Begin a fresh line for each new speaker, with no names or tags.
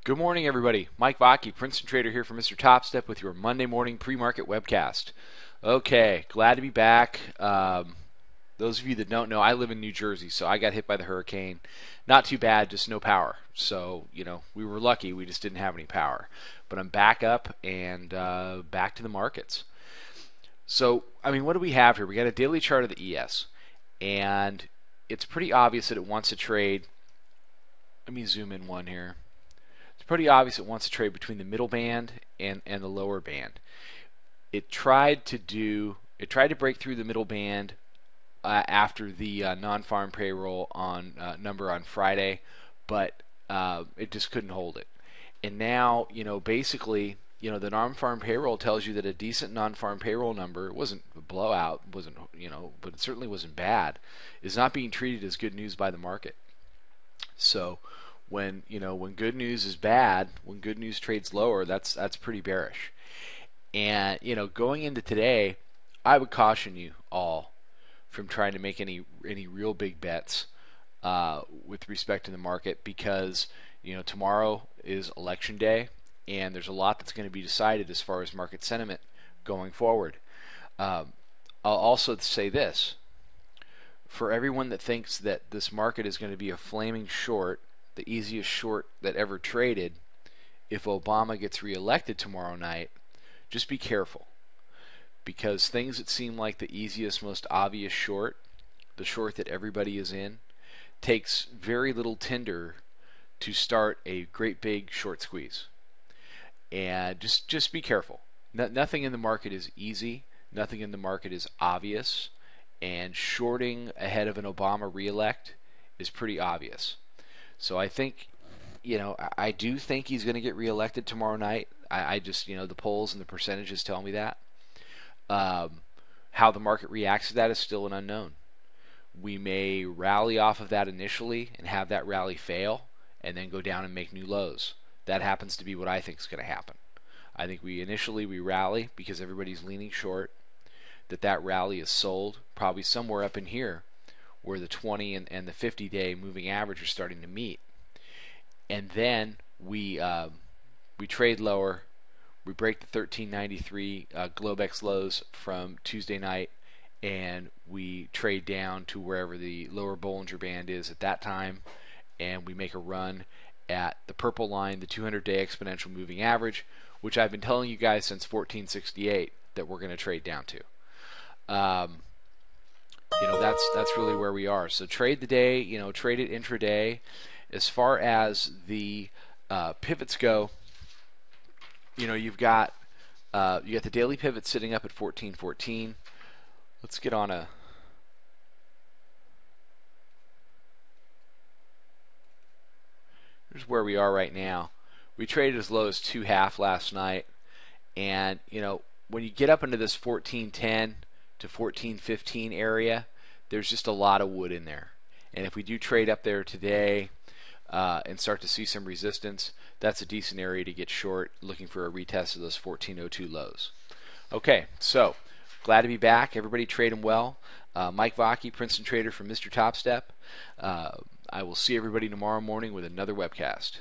Good morning, everybody. Mike Vacchi, Princetontrader here for Mr. Topstep with your Monday morning pre-market webcast. Okay, glad to be back. Those of you that don't know, I live in New Jersey, so I got hit by the hurricane. Not too bad, just no power. So, we were lucky. We just didn't have any power. But I'm back up and back to the markets. So, what do we have here? We got a daily chart of the ES, and it's pretty obvious that it wants to trade. Let me zoom in one here. It's pretty obvious it wants to trade between the middle band and the lower band. It tried to break through the middle band after the non-farm payroll number on Friday, but it just couldn't hold it. And now, basically, the non-farm payroll tells you that a decent non-farm payroll number, it wasn't a blowout, but it certainly wasn't bad, is not being treated as good news by the market. So when good news is bad, when good news trades lower, that's pretty bearish. And going into today, I would caution you all from trying to make any real big bets with respect to the market, because tomorrow is election day, and there's a lot that's going to be decided as far as market sentiment going forward. I'll also say this: for everyone that thinks that this market is going to be a flaming short, the easiest short that ever traded, if Obama gets reelected tomorrow night, just be careful. Because things that seem like the easiest, most obvious short, the short that everybody is in, takes very little tinder to start a great big short squeeze. And just be careful. Nothing in the market is easy. Nothing in the market is obvious. And shorting ahead of an Obama reelect is pretty obvious. So I think, I do think he's going to get reelected tomorrow night. I just, the polls and the percentages tell me that. How the market reacts to that is still an unknown. We may rally off of that initially and have that rally fail and then go down and make new lows. That happens to be what I think is going to happen. I think we rally because everybody's leaning short, that rally is sold probably somewhere up in here where the 20 and the 50-day moving average are starting to meet. And then we trade lower. We break the 1393 Globex lows from Tuesday night, and we trade down to wherever the lower Bollinger Band is at that time, and we make a run at the purple line, the 200-day exponential moving average, which I've been telling you guys since 1468 that we're going to trade down to. That's really where we are. So trade the day, trade it intraday. As far as the pivots go, you've got the daily pivot sitting up at 1414. Let's get on a. Here's where we are right now. We traded as low as 2.5 last night, and when you get up into this 1410 to 1415 area, there's just a lot of wood in there. And if we do trade up there today and start to see some resistance, that's a decent area to get short, looking for a retest of those 1402 lows. Okay, so glad to be back. Everybody trading well. Mike Vacchi, Princetontrader from Mr. Topstep. I will see everybody tomorrow morning with another webcast.